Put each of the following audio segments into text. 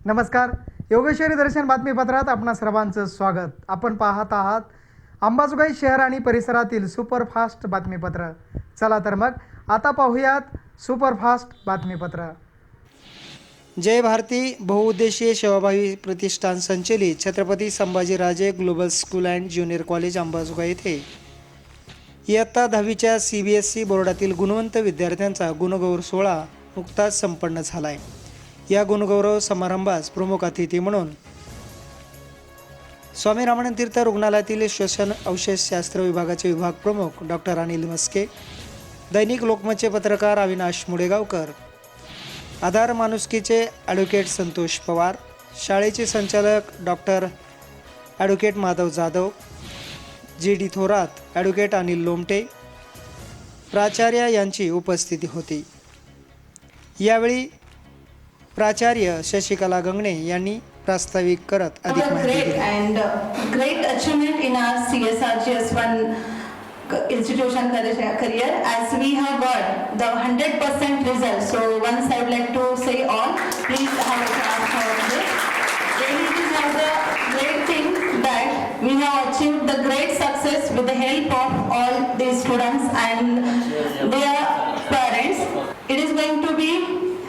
नमस्कार. योगेश्वरी दर्शन बातमीपत्रात आपणा सर्वांचं स्वागत. आपण पाहत आहात अंबाजोगाई शहर आणि परिसरातील सुपरफास्ट बातमीपत्र. चला तर मग आता पाहूयात सुपरफास्ट बातमीपत्र. जय भारती बहुउद्देशीय सेवाभावी प्रतिष्ठान संचलित Chhatrapati Sambhajiraje global school and junior college Ambajogai येथे इयत्ता 10वीच्या CBSE बोर्डातील गुणवंत विद्यार्थ्यांचा गुणगौरव सोहळा नुकताच संपन्न झाला आहे. या गुणगौरव समारंभास प्रमुख अतिथी म्हणून स्वामी रामानंद तीर्थ रुग्णालयातील श्वसन औषधशास्त्र विभागाचे विभाग प्रमुख डॉक्टर अनिल मस्के, दैनिक लोकमतचे पत्रकार अविनाश मुडेगावकर, आधार माणुसकीचे ॲडव्होकेट संतोष पवार, शाळेचे संचालक doctor advocate Madhav Jadhav, GD Thorat, advocate Anil Lomte, प्राचार्य यांची उपस्थिती होती. यावेळी प्राचार्य शशिकला गंगणे यांनी प्रास्ताविक करत अधिक माहिती दिली. And great achievement in our CSRGS1 institution career as we have got the 100% result. So once I would like to say all, please have a clap for this. Really it is now the great thing that we have achieved the great success with the help of all these students and their parents. It is going to be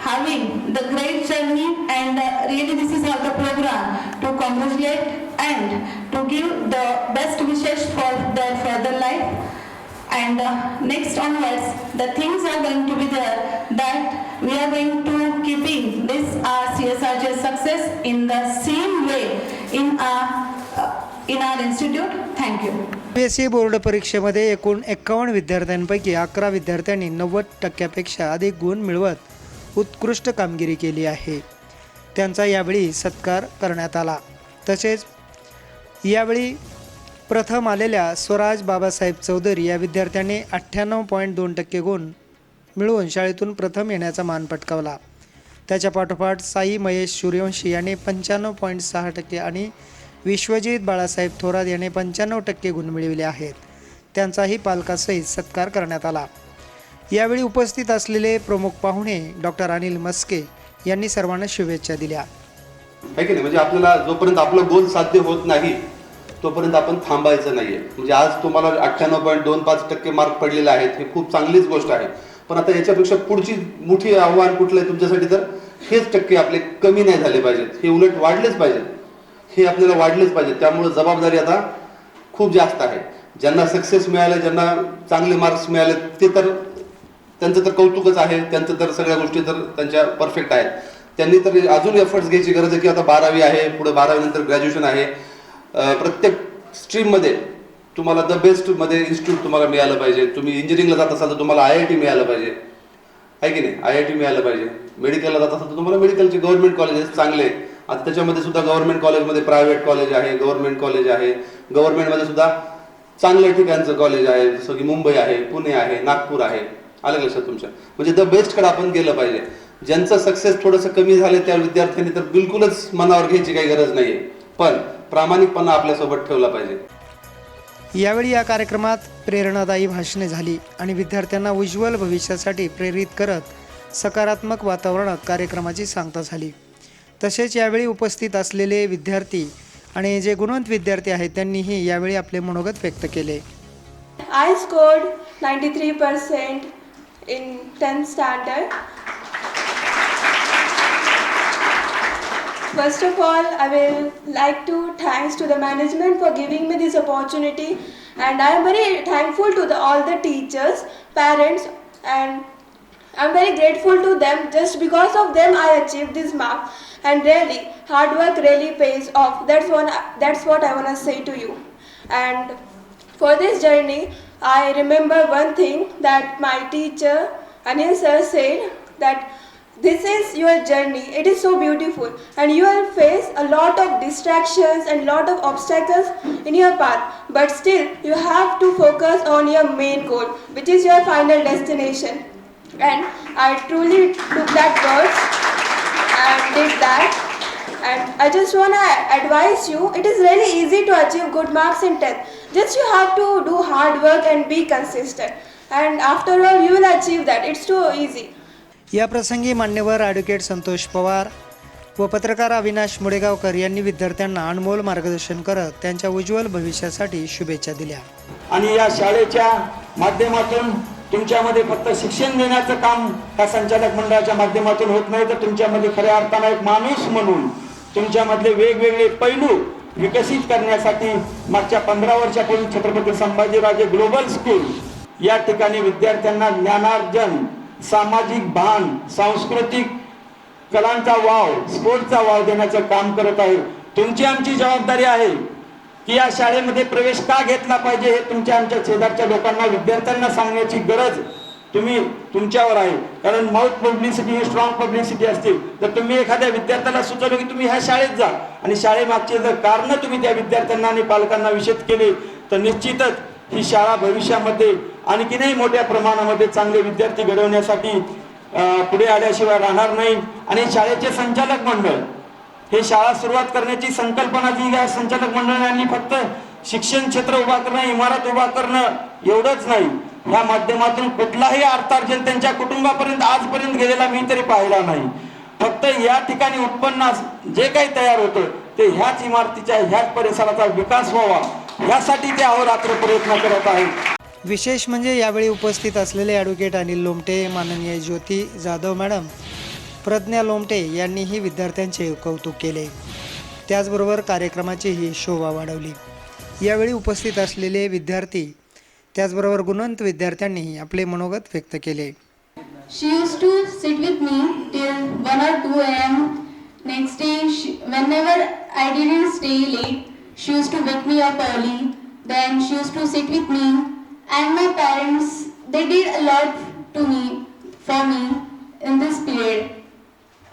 having the great journey and really this is how the program to congratulate and to give the best wishes for their further life and next onwards the things are going to be there that we are going to keeping this CSRGS success in the same way in our institute. Thank you. CBSE board परीक्षेमध्ये एकूण 51 विद्यार्थ्यांपैकी 11 विद्यार्थ्यांनी 90% अधिक गुण मिळवत उत्कृष्ट कामगिरी केली आहे. त्यांचा यावेळी सत्कार करण्यात आला. तसेच यावेळी प्रथम आलेल्या स्वराज बाबासाहेब चौधरी या विद्यार्थ्याने 98.2% गुण मिळवून शाळेतून प्रथम येण्याचा मान पटकावला. त्याच्या पाठोपाठ साई महेश सूर्यवंशी याने 95.6% आणि विश्वजित बाळासाहेब थोरात याने 95% गुण मिळविले आहेत. त्यांचाही पालकासहित सत्कार करण्यात आला. यावेळी उपस्थित असलेले प्रमुख पाहुणे डॉक्टर अनिल मस्के यांनी सर्वांना शुभेच्छा दिल्या. आहे की नाही, म्हणजे आपल्याला जोपर्यंत आपलं गोल साध्य होत नाही तोपर्यंत आपण थांबायचं नाहीये. म्हणजे आज तुम्हाला 98.25% मार्क पडलेले आहेत, हे खूप चांगलीच गोष्ट आहे. पण आता याच्यापेक्षा पुढची मोठी आव्हान कुठलं आहे तुमच्यासाठी, तर हेच टक्के आपले कमी नाही झाले पाहिजेत, हे उलट वाढलेच पाहिजेत, हे आपल्याला वाढलेच पाहिजे. त्यामुळे जबाबदारी आता खूप जास्त आहे. ज्यांना सक्सेस मिळाले, ज्यांना चांगले मार्क्स मिळाले, ते तर त्यांचं तर कौतुकच आहे, त्यांचं तर सगळ्या गोष्टी तर त्यांच्या परफेक्ट आहेत. त्यांनी तर अजून एफर्ट्स घ्यायची गरज आहे की आता 12वी आहे, पुढे 12वी नंतर ग्रॅज्युएशन आहे. प्रत्येक स्ट्रीममध्ये तुम्हाला द बेस्टमध्ये इन्स्टिट्यूट तुम्हाला मिळालं पाहिजे. तुम्ही इंजिनिअरिंगला जात असाल तर तुम्हाला IIT मिळालं पाहिजे, आहे की नाही, IIT मिळालं पाहिजे. मेडिकलला जात असाल तर तुम्हाला मेडिकलचे गव्हर्नमेंट कॉलेजेस चांगले. आता त्याच्यामध्ये सुद्धा गव्हर्नमेंट कॉलेजमध्ये प्रायव्हेट कॉलेज आहे, गव्हर्नमेंट कॉलेज आहे. गव्हर्नमेंटमध्ये सुद्धा चांगल्या ठिकाणचं कॉलेज आहे, जसं की मुंबई आहे, पुणे आहे, नागपूर आहे. आलं लक्षात तुमच्या? म्हणजे द बेस्टकडे आपण गेलं पाहिजे. ज्यांचं सक्सेस थोडंसं कमी झालं त्या विद्यार्थ्यांनी तर बिलकुलच मनावर घ्यायची काही गरज नाहीये, पण प्रामाणिकपणा आपल्यासोबत ठेवला पाहिजे. यावेळी या कार्यक्रमात प्रेरणादायी भाषणे झाली आणि विद्यार्थ्यांना उज्ज्वल भविष्यासाठी प्रेरित करत सकारात्मक वातावरणात कार्यक्रमाची सांगता झाली. तसेच यावेळी उपस्थित असलेले विद्यार्थी आणि जे गुणवंत विद्यार्थी आहेत त्यांनीही यावेळी आपले मनोगत व्यक्त केले. I scored 93% in 10th standard. First of all, I will like to thanks to the management for giving me this opportunity, and I am very thankful to all the teachers, parents, and I'm very grateful to them. Just because of them I achieved this mark, and really hard work really pays off. That's what I want to say to you. And for this journey I remember one thing that my teacher Anil sir said, that this is your journey, it is so beautiful and you will face a lot of distractions and lot of obstacles in your path, but still you have to focus on your main goal, which is your final destination. And I truly took that words and did that. And I just want to advise you, it is really easy to achieve good marks in 10th. Just you have to do hard work and be consistent. And after all, you will achieve that. It's too easy. या प्रसंगी मान्यवर advocate Santosh Pawar, व पत्रकार अविनाश मुडेगावकर यांनी विद्यार्थ्यांना अनमोल मार्गदर्शन करत त्यांच्या उज्ज्वल भविष्यासाठी शुभेच्छा दिल्या. आणि या शाळेच्या माध्यमातून तुमच्यामध्ये फक्त शिक्षण देण्याचं काम या संचालक मंडळाच्या माध्यमातून होत नाही, तर तुमच्यामध्ये खऱ्या अर्थाने एक माणूस म्हणून तुमच्यामधले वेगवेगळे पैलू विकसित करण्यासाठी मागच्या 15 वर्षापूर्वी छत्रपती संभाजीराजे ग्लोबल स्कूल या ठिकाणी विद्यार्थ्यांना ज्ञानार्जन, सामाजिक भान, सांस्कृतिक कलांचा वाव, स्पोर्टचा वाव देण्याचं काम करत आहे. तुमची आमची जबाबदारी आहे की या शाळेमध्ये प्रवेश का घेतला पाहिजे हे तुमच्या आमच्या शेजारच्या लोकांना, विद्यार्थ्यांना सांगण्याची गरज तुमच्यावर आहे. कारण माउथ पब्लिसिटी ही स्ट्रॉंग पब्लिसिटी असते. तर तुम्ही एखाद्या विद्यार्थ्याला सुचवलं की तुम्ही ह्या शाळेत जा आणि शाळेमागचे जर कारण तुम्ही त्या विद्यार्थ्यांना आणि पालकांना विशद केले तर निश्चितच ही शाळा भविष्यामध्ये आणखीनही मोठ्या प्रमाणामध्ये चांगले विद्यार्थी घडवण्यासाठी पुढे आल्याशिवाय राहणार नाही. आणि शाळेचे संचालक मंडळ हे शाळा सुरुवात करण्याची संकल्पना जी या संचालक मंडळांनी फक्त शिक्षण क्षेत्र उभा करणं, इमारत उभा करणं एवढंच नाही, या माध्यमातून कुठलाही अर्थार्जन त्यांच्या कुटुंबापर्यंत आजपर्यंत गेलेला मी तरी पाहिला नाही. फक्त या ठिकाणी उत्पन्न जे काही तयार होतं ते ह्याच इमारतीच्या, ह्याच परिसराचा विकास व्हावा यासाठी ते अहोरात्र प्रयत्न करत आहेत. विशेष म्हणजे यावेळी उपस्थित असलेले ॲडव्होकेट अनिल लोमटे, माननीय ज्योती जाधव मॅडम, प्रज्ञा लोमटे यांनीही विद्यार्थ्यांचे कौतुक केले. त्याचबरोबर कार्यक्रमाचीही शोभा वाढवली. यावेळी उपस्थित असलेले विद्यार्थी त्याचबरोबर गुणवंत विद्यार्थ्यांनीही आपले मनोगत व्यक्त केले. She used to sit with me till 1 or 2 a.m. Next day, whenever I didn't stay late, she used to wake me up early. Then she used to sit with me, and my parents, they did a lot for me in this period.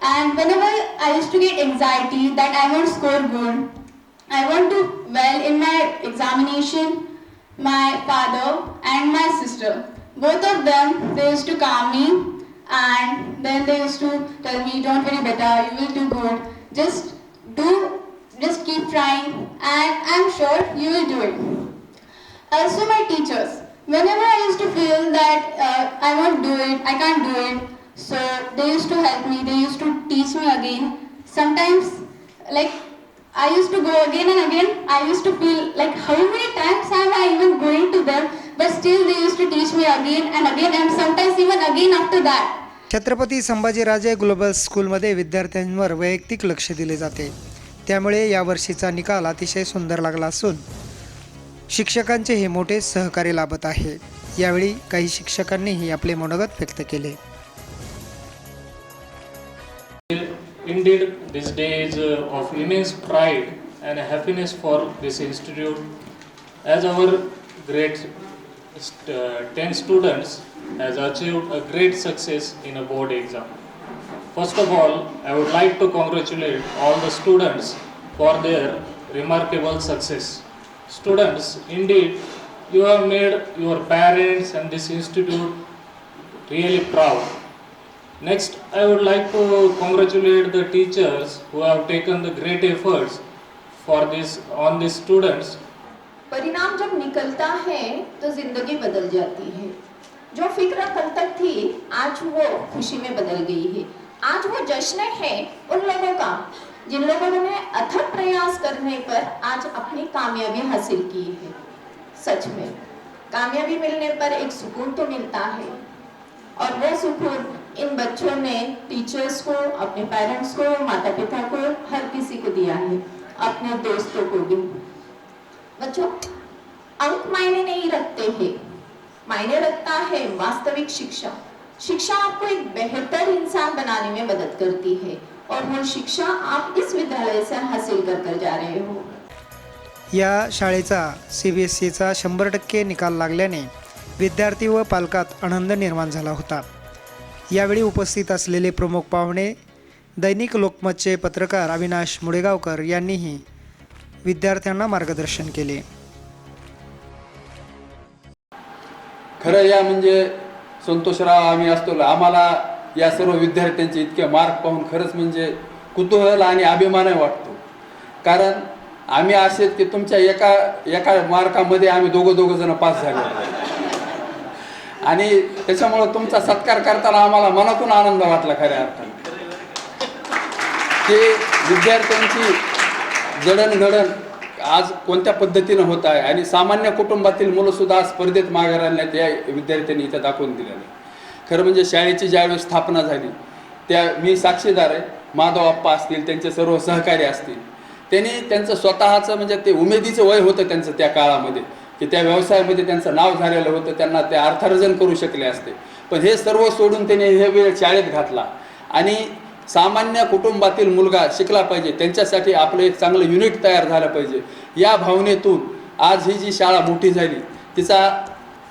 And whenever I used to get anxiety that I won't score good, I won't do well in my examination, my father and my sister, both of them, they used to calm me, and then they used to tell me, don't worry beta, you will do good, just keep trying, and I'm sure you will do it. Also my teachers, whenever I used to feel that I won't do it, I can't do it, so they used to help me, they used to teach me again. Sometimes like I used to go again and again, I used to feel like how many times am I even going to them, but still they used to teach me again and again, and sometimes even again after that. Chhatrapati Sambhajiraje global स्कूलमध्ये विद्यार्थ्यांवर वैयक्तिक लक्ष दिले जाते. त्यामुळे यावर्षीचा निकाल अतिशय सुंदर लागला असून शिक्षकांचे हे मोठे सहकार्य लाभत आहे. यावेळी काही शिक्षकांनीही आपले मनोगत व्यक्त केले. Indeed, this day is of immense pride and happiness for this institute, as our grade 10 students has achieved a great success in a board exam. First of all, I would like to congratulate all the students for their remarkable success. Students, indeed, you have made your parents and this institute really proud. Next, I would like to congratulate the teachers who have taken the great efforts on these students. परिणाम जब निकलता है तो जिंदगी बदल जाती है. जो फिक्र कल तक थी आज वो खुशी में बदल गई है. आज वो जश्न है उन लोगों का जिन लोगों ने अथक प्रयास करने पर आज अपनी कामयाबी हासिल की है. सच में कामयाबी मिलने पर एक सुकून तो मिलता है, और वो सुकून इन बच्चों ने टीचर्स को, अपने पेरेंट्स को, माता पिता को, हर किसी को दिया है, अपने दोस्तों को भी. बच्चों, अंक मायने नहीं रखते हैं, मायने रखता है वास्तविक शिक्षा. शिक्षा आपको एक बेहतर इंसान बनाने में मदद करती है, और वो शिक्षा आप इस विद्यालय से हासिल कर जा रहे हो. या शाळेचा CBSEचा 100% निकाल लागल्याने विद्यार्थी व पालकात आनंद निर्माण झाला होता. यावेळी उपस्थित असलेले प्रमुख पाहुणे दैनिक लोकमतचे पत्रकार अविनाश मुडेगावकर यांनीही विद्यार्थ्यांना मार्गदर्शन केले. खरं या म्हणजे संतोषराव आम्ही असतो, आम्हाला या सर्व विद्यार्थ्यांचे इतके मार्क पाहून खरंच म्हणजे कुतूहल आणि अभिमानही वाटतो. कारण आम्ही असेच की तुमच्या एका मार्कामध्ये आम्ही दोघं जण पास झाले, आणि त्याच्यामुळे तुमचा सत्कार करताना आम्हाला मनातून आनंद वाटला खऱ्या अर्थाने. ते विद्यार्थ्यांची जडणघडण आज कोणत्या पद्धतीनं होत आहे आणि सामान्य कुटुंबातील मुलंसुद्धा स्पर्धेत मागे राहिल्यात या विद्यार्थ्यांनी इथं दाखवून दिलेलं आहे. खरं म्हणजे शाळेची ज्यावेळेस स्थापना झाली त्या मी साक्षीदार आहे. माधव आप्पा असतील, त्यांचे सर्व सहकारी असतील, त्यांनी त्यांचं स्वतःचं म्हणजे ते उमेदीचं वय होतं त्यांचं त्या काळामध्ये की त्या व्यवसायामध्ये त्यांचं नाव झालेलं होतं, त्यांना ते अर्थार्जन करू शकले असते. पण हे सर्व सोडून त्यांनी हे वेळ शाळेत घातला आणि सामान्य कुटुंबातील मुलगा शिकला पाहिजे, त्यांच्यासाठी आपलं एक चांगलं युनिट तयार झालं पाहिजे या भावनेतून आज ही जी शाळा मोठी झाली, तिचा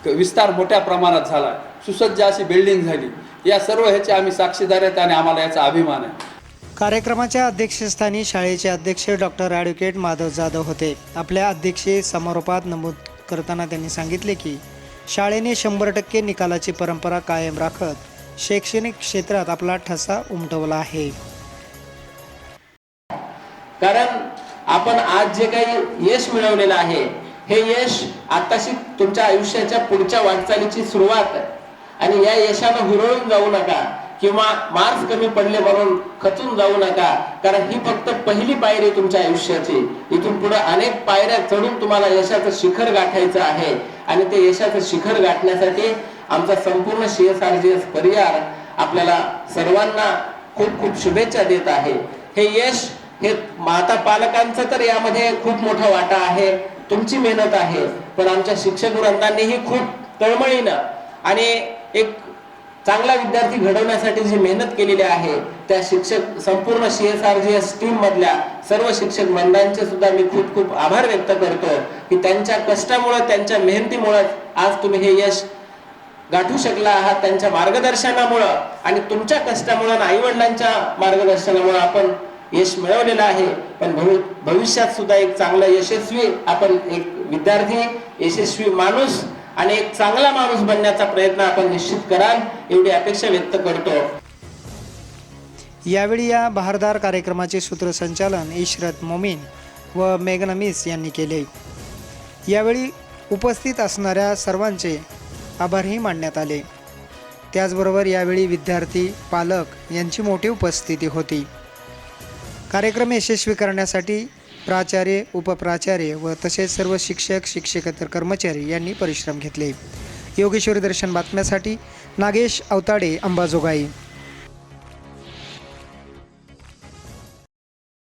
विस्तार मोठ्या प्रमाणात झाला, सुसज्ज अशी बिल्डिंग झाली. या सर्व ह्याचे आम्ही साक्षीदार आहेत आणि आम्हाला याचा अभिमान आहे. कार्यक्रमाच्या अध्यक्षस्थानी शाळेचे अध्यक्ष डॉक्टर ॲडव्होकेट माधव जाधव होते. आपल्या अध्यक्षीय समारोपात नमूद करताना त्यांनी सांगितले की शाळेने 100% निकालाची परंपरा कायम राखत शैक्षणिक क्षेत्रात आपला ठसा उमटवला आहे. कारण आपण आज जे काही यश मिळवलेलं आहे, हे यश आताशी तुमच्या आयुष्याच्या पुढच्या वाटचालीची सुरुवात आहे आणि या यशाला हुरळून जाऊ नका किंवा मार्क्स कमी पडले म्हणून खचून जाऊ नका, कारण ही फक्त पहिली पायरी तुमच्या आयुष्याची. इथून पुढे अनेक पायऱ्या चढून तुम्हाला यशाचं शिखर गाठायचं आहे आणि ते यशाचं शिखर गाठण्यासाठी आमचा संपूर्ण CSRGS परिवार आपल्याला सर्वांना खूप खूप शुभेच्छा देत आहे. हे यश हे माता पालकांचं तर यामध्ये खूप मोठा वाटा आहे, तुमची मेहनत आहे, पण आमच्या शिक्षक वृंदांनीही खूप तळमळीनं आणि एक चांगला विद्यार्थी घडवण्यासाठी जी मेहनत केलेली आहे त्या शिक्षक संपूर्ण CSRGS टीम मधल्या सर्व शिक्षक मंडळांचे सुद्धा मी खूप खूप आभार व्यक्त करतो की त्यांच्या कष्टामुळे, त्यांच्या मेहनतीमुळे आज तुम्ही हे यश गाठू शकला आहात. त्यांच्या मार्गदर्शनामुळे आणि तुमच्या कष्टामुळे, आई वडिलांच्या मार्गदर्शनामुळे आपण यश मिळवलेलं आहे. पण भविष्यात सुद्धा एक चांगला यशस्वी आपण एक विद्यार्थी, यशस्वी माणूस आणि एक चांगला माणूस बनण्याचा प्रयत्न आपण निश्चित कराल एवढी अपेक्षा व्यक्त करतो. यावेळी या बहारदार कार्यक्रमाचे सूत्रसंचालन इशरत मोमीन व मेघना मिस यांनी केले. यावेळी उपस्थित असणाऱ्या सर्वांचे आभारही मानण्यात आले. त्याचबरोबर यावेळी विद्यार्थी, पालक यांची मोठी उपस्थिती होती. कार्यक्रम यशस्वी करण्यासाठी प्राचार्य, उपप्राचार्य व तसेच सर्व शिक्षक, शिक्षकेतर कर्मचारी यांनी परिश्रम घेतले. योगेश्वरी दर्शन बातम्यासाठी नागेश अवताडे, अंबाजोगाई.